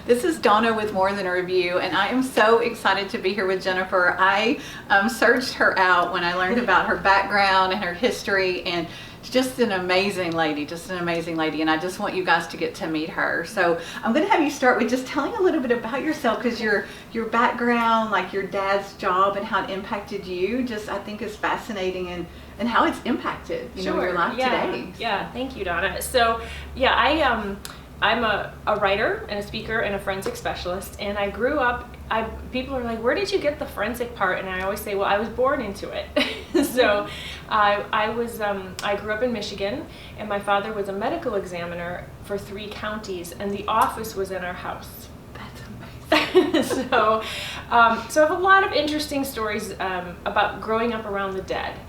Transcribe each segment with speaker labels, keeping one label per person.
Speaker 1: This is Donna with More Than a Review, and I am so excited to be here with Jennifer. I searched her out when I learned about her background and her history, and she's just an amazing lady, and I just want you guys to get to meet her. So I'm going to have you start with just telling a little bit about yourself, because your background, like your dad's job and how it impacted you, just I think is fascinating, and how it's impacted your life today.
Speaker 2: Yeah, thank you, Donna. So yeah, I'm a writer and a speaker and a forensic specialist, and I grew up, people are like, where did you get the forensic part? And I always say, well, I was born into it. So I grew up in Michigan, and my father was a medical examiner for 3 counties, and the office was in our house.
Speaker 1: That's amazing.
Speaker 2: So I have a lot of interesting stories about growing up around the dead.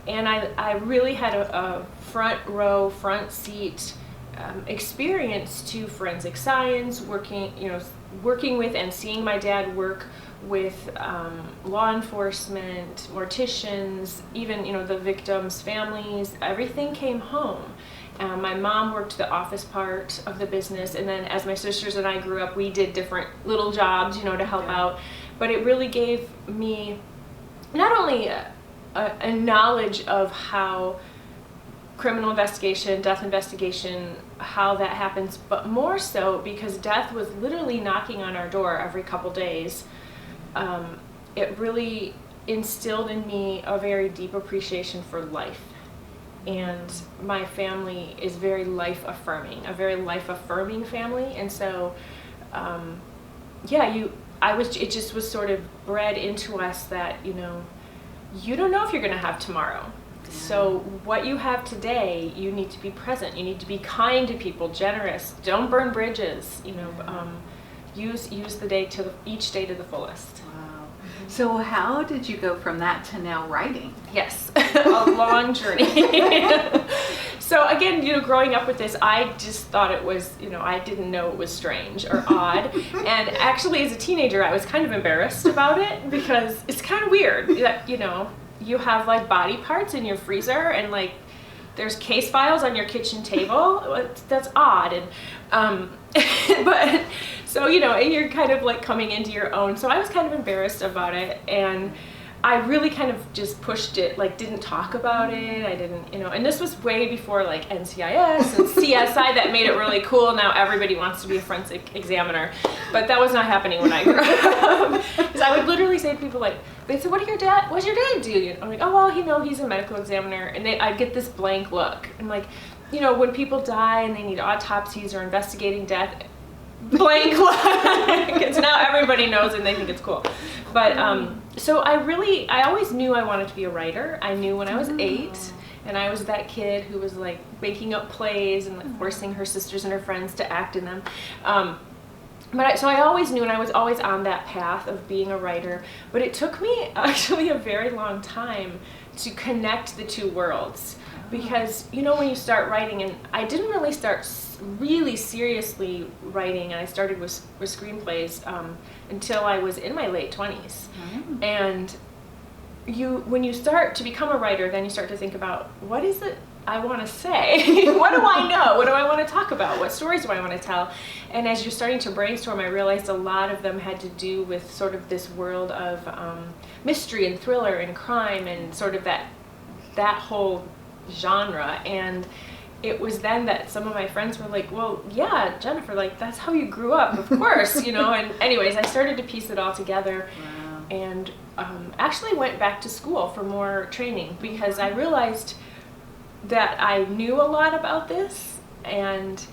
Speaker 2: And I really had a front seat experience to forensic science, working with and seeing my dad work with law enforcement, morticians, even the victims' families. Everything came home. My mom worked the office part of the business, and then as my sisters and I grew up, we did different little jobs, to help out. But it really gave me not only a knowledge of how criminal investigation, death investigation, how that happens, but more so because death was literally knocking on our door every couple days. It really instilled in me a very deep appreciation for life. And my family is very life-affirming, a very life-affirming family. And so, it just was sort of bred into us that, you don't know if you're going to have tomorrow. So what you have today, you need to be present. You need to be kind to people, generous. Don't burn bridges. Use the day each day to the fullest.
Speaker 1: Wow. So how did you go from that to now writing?
Speaker 2: Yes, a long journey. So again, growing up with this, I just thought it was, I didn't know it was strange or odd. And actually, as a teenager, I was kind of embarrassed about it, because it's kind of weird that, you have like body parts in your freezer, and like there's case files on your kitchen table. That's odd. And but so and you're kind of like coming into your own. So I was kind of embarrassed about it, and I really kind of just pushed it, like didn't talk about it. I didn't, and this was way before like NCIS and CSI that made it really cool. Now everybody wants to be a forensic examiner, but that was not happening when I grew up. Because I would literally say to people like, they'd say, what's your dad do? I'm like, oh, well, he's a medical examiner. And I'd get this blank look. I'm like, when people die and they need autopsies or investigating death, blank look. Because now everybody knows and they think it's cool. But so I always knew I wanted to be a writer. I knew when I was 8, and I was that kid who was like making up plays and like forcing her sisters and her friends to act in them. So I always knew, and I was always on that path of being a writer. But it took me actually a very long time to connect the two worlds. Because, when you start writing, and I didn't really start really seriously writing, and I started with screenplays until I was in my late 20s. And when you start to become a writer, then you start to think about, what is it I want to say? What do I know? What do I want to talk about? What stories do I want to tell? And as you're starting to brainstorm, I realized a lot of them had to do with sort of this world of mystery and thriller and crime and sort of that whole genre. And it was then that some of my friends were like, well, yeah, Jennifer, like that's how you grew up, of course, And anyways, I started to piece it all together. Wow. And actually went back to school for more training, because I realized that I knew a lot about this, and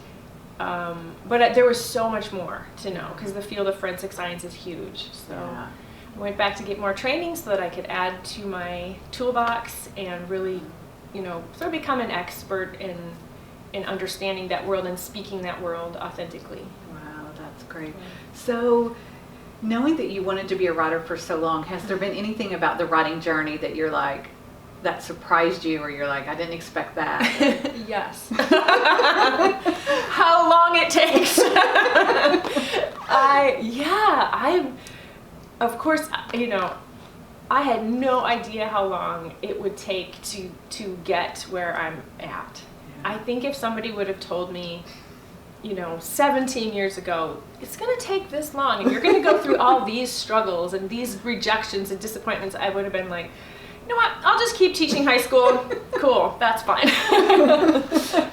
Speaker 2: but there was so much more to know, because the field of forensic science is huge. So I went back to get more training so that I could add to my toolbox and really, sort of become an expert in understanding that world and speaking that world authentically.
Speaker 1: Wow, that's great. So, knowing that you wanted to be a writer for so long, has there been anything about the writing journey that you're like, that surprised you, or you're like, I didn't expect that?
Speaker 2: Yes. How long it takes. Of course, I had no idea how long it would take to get where I'm at. I think if somebody would have told me 17 years ago, it's going to take this long and you're going to go through all these struggles and these rejections and disappointments, I would have been like, you know what, I'll just keep teaching high school. Cool, that's fine.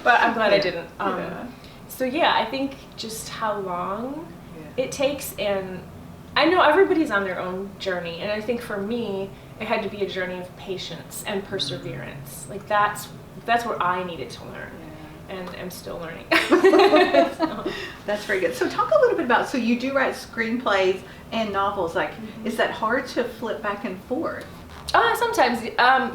Speaker 2: But I'm glad I didn't. So yeah, I think just how long it takes, and I know everybody's on their own journey, and I think for me, it had to be a journey of patience and perseverance. Like that's what I needed to learn. And I'm still learning. So.
Speaker 1: That's very good. So talk a little bit about, so you do write screenplays and novels. Like, is that hard to flip back and forth?
Speaker 2: Sometimes.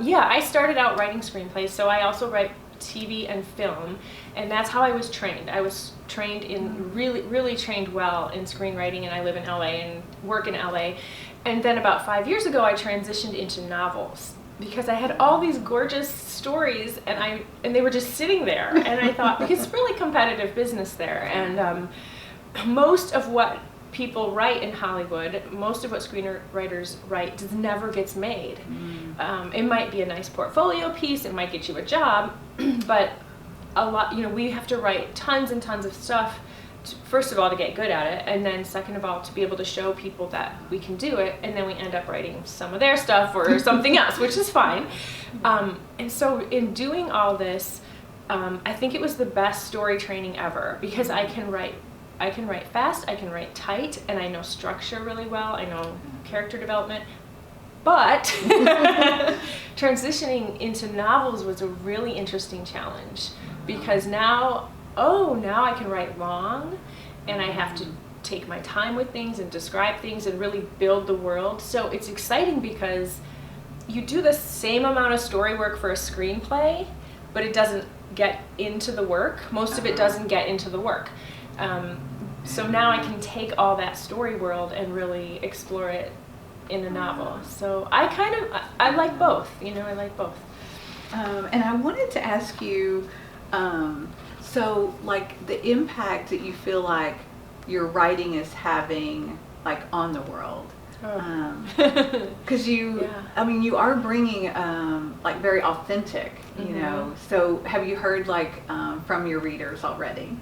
Speaker 2: Yeah, I started out writing screenplays, so I also write TV and film, and that's how I was trained. I was trained in, really trained well in screenwriting, and I live in LA and work in LA. And then about 5 years ago, I transitioned into novels, because I had all these gorgeous stories and they were just sitting there, and I thought, because it's really competitive business there, and most of what people write in Hollywood, most of what screenwriters write just never gets made. It might be a nice portfolio piece, it might get you a job, but a lot, we have to write tons and tons of stuff, first of all, to get good at it, and then second of all, to be able to show people that we can do it, and then we end up writing some of their stuff or something else, which is fine. And so in doing all this, I think it was the best story training ever, because I can write fast, I can write tight, and I know structure really well, I know character development. But transitioning into novels was a really interesting challenge, because now I can write long, and I have to take my time with things and describe things and really build the world. So it's exciting because you do the same amount of story work for a screenplay, but it doesn't get into the work. Most of it doesn't get into the work. So now I can take all that story world and really explore it in a novel. So I like both, I like both.
Speaker 1: And I wanted to ask you, so like the impact that you feel like your writing is having like on the world. Because you are bringing like very authentic, so have you heard like from your readers already?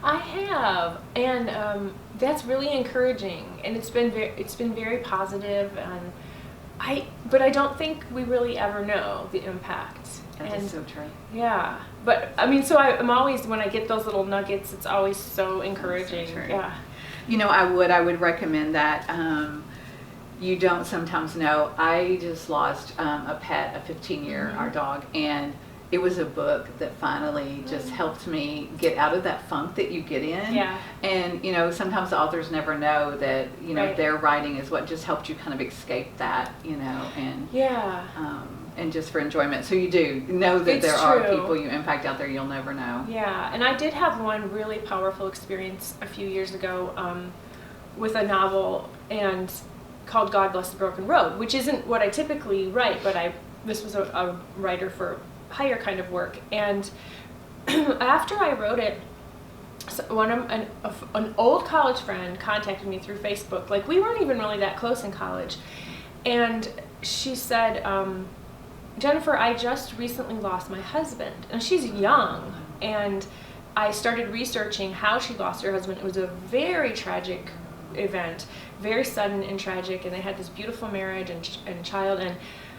Speaker 2: I have, and that's really encouraging, and it's been very positive, and but I don't think we really ever know the impact.
Speaker 1: That is so true.
Speaker 2: Yeah, but so I'm always, when I get those little nuggets, it's always so encouraging.
Speaker 1: So
Speaker 2: yeah.
Speaker 1: I would recommend that. You don't sometimes know. I just lost a pet, a 15-year, our dog, and it was a book that finally just helped me get out of that funk that you get in.
Speaker 2: Yeah.
Speaker 1: And, sometimes the authors never know that,
Speaker 2: Right.
Speaker 1: their writing is what just helped you kind of escape that, and
Speaker 2: Yeah.
Speaker 1: And just for enjoyment. So you do know that
Speaker 2: It's
Speaker 1: there are
Speaker 2: true.
Speaker 1: people you impact out there you'll never know.
Speaker 2: Yeah, and I did have one really powerful experience a few years ago with a novel and called God Bless the Broken Road, which isn't what I typically write, but this was a writer for hire kind of work. And after I wrote it, an old college friend contacted me through Facebook. Like, we weren't even really that close in college, and she said, Jennifer, I just recently lost my husband. And she's young, and I started researching how she lost her husband. It was a very tragic event, very sudden and tragic, and they had this beautiful marriage and child. And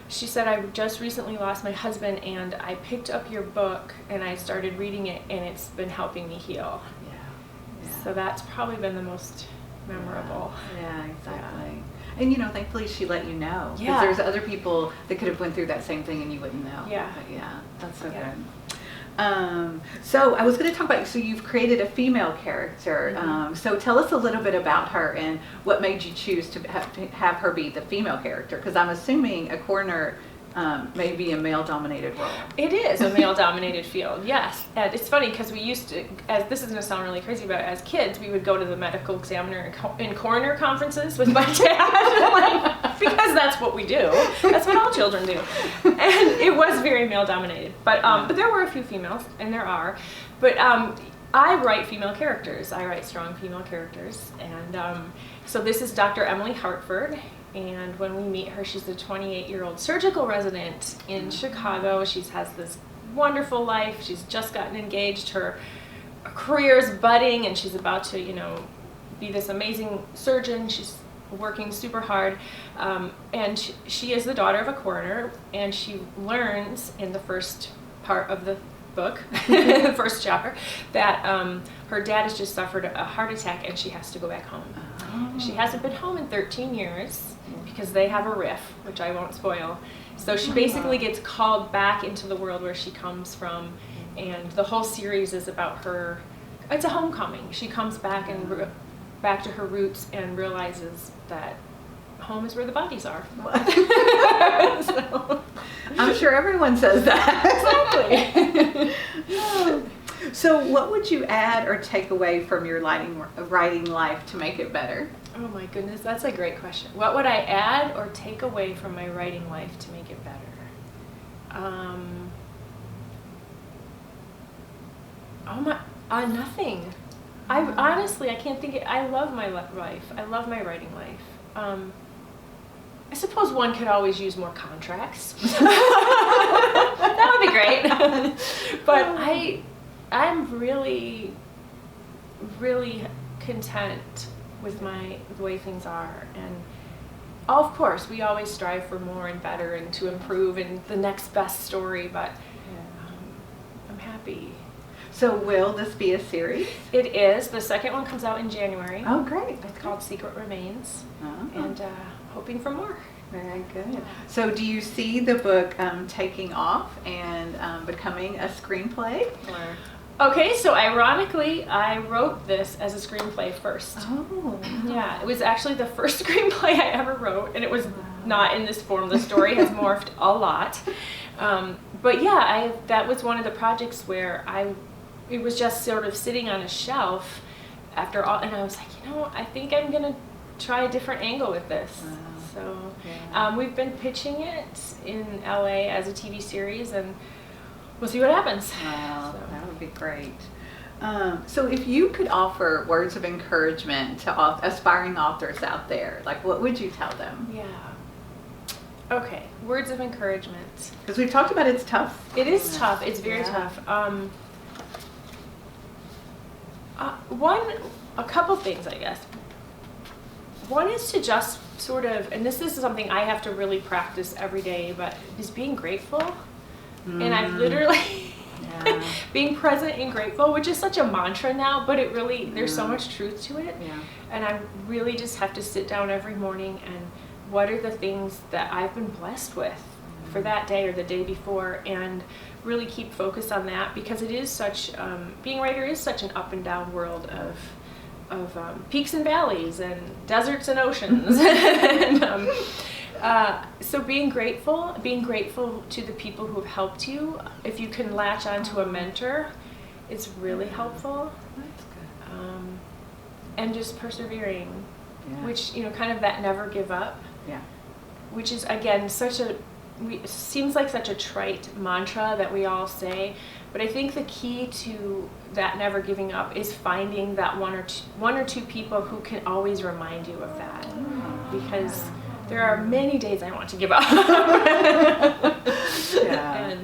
Speaker 2: she said, I just recently lost my husband, and I picked up your book and I started reading it, and it's been helping me heal.
Speaker 1: Yeah.
Speaker 2: So that's probably been the most memorable.
Speaker 1: Yeah, exactly. And thankfully she let you know. Because
Speaker 2: Yeah.
Speaker 1: there's other people that could have went through that same thing and you wouldn't know.
Speaker 2: Yeah.
Speaker 1: But yeah, that's so
Speaker 2: Yeah.
Speaker 1: good. So I was going to talk about, so you've created a female character. So tell us a little bit about her and what made you choose to have her be the female character. Because I'm assuming a coroner may be a male-dominated role.
Speaker 2: It is a male-dominated field, yes. And it's funny because we used to, this is going to sound really crazy, but as kids, we would go to the medical examiner in coroner conferences with my dad, because that's what we do. That's what all children do. And it was very male-dominated. But there were a few females, and there are. But I write female characters. I write strong female characters. And so this is Dr. Emily Hartford. And when we meet her, she's a 28-year-old surgical resident in Chicago. She has this wonderful life. She's just gotten engaged. Her career is budding, and she's about to, be this amazing surgeon. She's working super hard, and she is the daughter of a coroner, and she learns in the first part of the book, the first chapter, that her dad has just suffered a heart attack and she has to go back home. Oh. She hasn't been home in 13 years because they have a riff, which I won't spoil. So she basically gets called back into the world where she comes from, and the whole series is about her. It's a homecoming. She comes back and back to her roots and realizes that home is where the bodies are.
Speaker 1: So, I'm sure everyone says that.
Speaker 2: Exactly.
Speaker 1: So what would you add or take away from your writing life to make it better?
Speaker 2: Oh my goodness, that's a great question. What would I add or take away from my writing life to make it better? Nothing. I can't think. I love my life. I love my writing life. I suppose one could always use more contracts. That would be great. But I'm really, really content with the way things are. And of course, we always strive for more and better and to improve and the next best story, but I'm happy.
Speaker 1: So will this be a series?
Speaker 2: It is. The second one comes out in January.
Speaker 1: Oh, great.
Speaker 2: It's called Secret Remains.
Speaker 1: Oh.
Speaker 2: And hoping for more.
Speaker 1: Very good. So do you see the book taking off and becoming a screenplay?
Speaker 2: Okay, so ironically, I wrote this as a screenplay first.
Speaker 1: Oh.
Speaker 2: Yeah, it was actually the first screenplay I ever wrote, and it was not in this form. The story has morphed a lot. But yeah, that was one of the projects where it was just sort of sitting on a shelf after all, and I was like, I think I'm going to try a different angle with this.
Speaker 1: Wow.
Speaker 2: So
Speaker 1: Yeah.
Speaker 2: we've been pitching it in LA as a TV series, and we'll see what happens.
Speaker 1: Wow, that would be great. So if you could offer words of encouragement to aspiring authors out there, like what would you tell them?
Speaker 2: Yeah. Okay, words of encouragement.
Speaker 1: Because we've talked about it's tough.
Speaker 2: It is tough. It's very tough. A couple things, I guess. One is to just sort of, and this is something I have to really practice every day, but is being grateful. And I've literally being present and grateful, which is such a mantra now, but it really, there's so much truth to it.
Speaker 1: Yeah.
Speaker 2: And I really just have to sit down every morning and what are the things that I've been blessed with for that day or the day before, and really keep focused on that, because it is such, being a writer is such an up and down world of peaks and valleys and deserts and oceans. And, so being grateful to the people who have helped you. If you can latch onto a mentor, it's really helpful.
Speaker 1: That's good.
Speaker 2: And just persevering,
Speaker 1: Yeah.
Speaker 2: which, kind of that never give up,
Speaker 1: Yeah.
Speaker 2: which is, again, seems like such a trite mantra that we all say, but I think the key to that never giving up is finding that one or two people who can always remind you of that, because there are many days I want to give up.
Speaker 1: Yeah.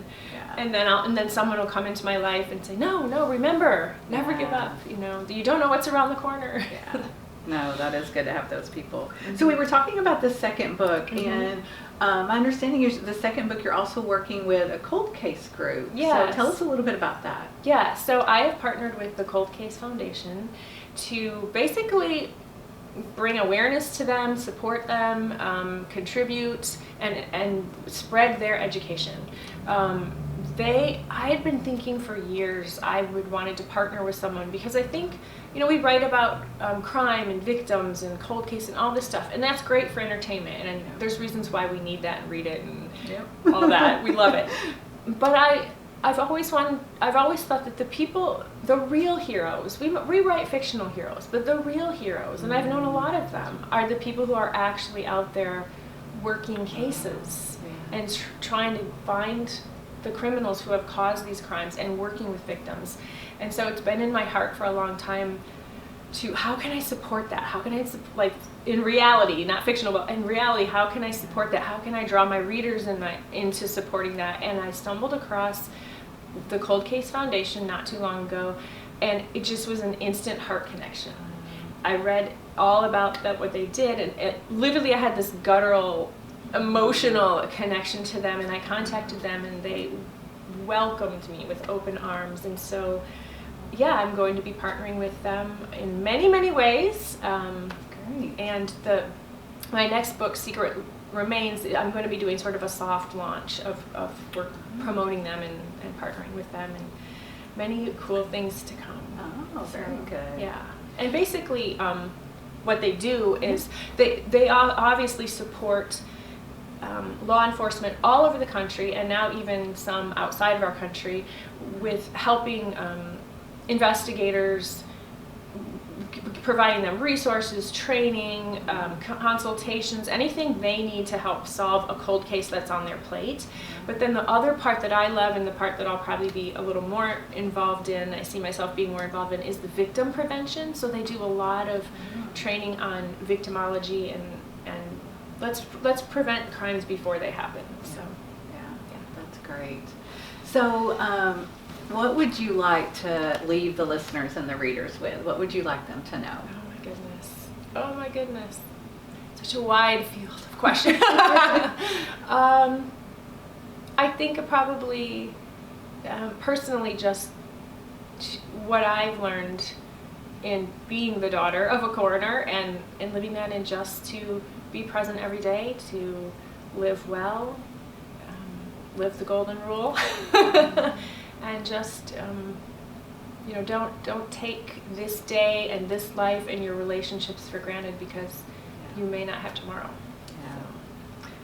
Speaker 2: And then someone will come into my life and say, no, remember, never give up. You don't know what's around the corner.
Speaker 1: Yeah. No, that is good to have those people. So we were talking about the second book, and my understanding is the second book you're also working with a cold case group.
Speaker 2: Yes.
Speaker 1: So tell us a little bit about that.
Speaker 2: Yeah, so I have partnered with the Cold Case Foundation to basically bring awareness to them, support them, contribute, and spread their education. I had been thinking for years I would wanted to partner with someone, because I think, we write about crime and victims and cold case and all this stuff, and that's great for entertainment, and there's reasons why we need that and read it and all that. We love it. But I've always thought that the real heroes, we write fictional heroes, but the real heroes, and I've known a lot of them, are the people who are actually out there working cases and trying to find the criminals who have caused these crimes and working with victims. And so it's been in my heart for a long time to, how can I support that? How can I, in reality, not fictional, but in reality, how can I support that? How can I draw my readers into supporting that? And I stumbled across the Cold Case Foundation not too long ago, and it just was an instant heart connection. I read all about what they did, and literally I had this guttural, emotional connection to them, and I contacted them, and they welcomed me with open arms. And so, yeah, I'm going to be partnering with them in many, many ways.
Speaker 1: Great.
Speaker 2: And my next book, Secret Remains, I'm going to be doing sort of a soft launch of promoting them and partnering with them, and many cool things to come.
Speaker 1: Oh, very good.
Speaker 2: Yeah. And basically, what they do is they obviously support law enforcement all over the country, and now even some outside of our country, with helping investigators, providing them resources, training, consultations, anything they need to help solve a cold case that's on their plate. But then the other part that I love, and the part that I'll probably be a little more involved in, I see myself being more involved in, is the victim prevention. So they do a lot of training on victimology, and let's prevent crimes before they happen. So
Speaker 1: yeah, that's great. So what would you like to leave the listeners and the readers with? What would you like them to know?
Speaker 2: Oh my goodness. Such a wide field of questions. I think probably personally just what I've learned in being the daughter of a coroner and living that, and just to be present every day, to live well, live the golden rule, and just don't take this day and this life and your relationships for granted, because you may not have tomorrow.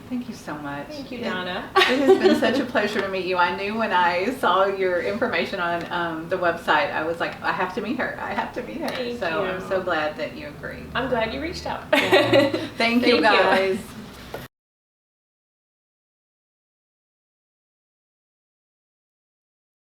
Speaker 1: Thank you so much.
Speaker 2: Thank you, Donna.
Speaker 1: It has been such a pleasure to meet you. I knew when I saw your information on the website, I was like, I have to meet her. I have to meet her.
Speaker 2: Thank
Speaker 1: so
Speaker 2: you.
Speaker 1: I'm so glad that you agreed.
Speaker 2: I'm glad you reached out.
Speaker 1: Thank you, guys.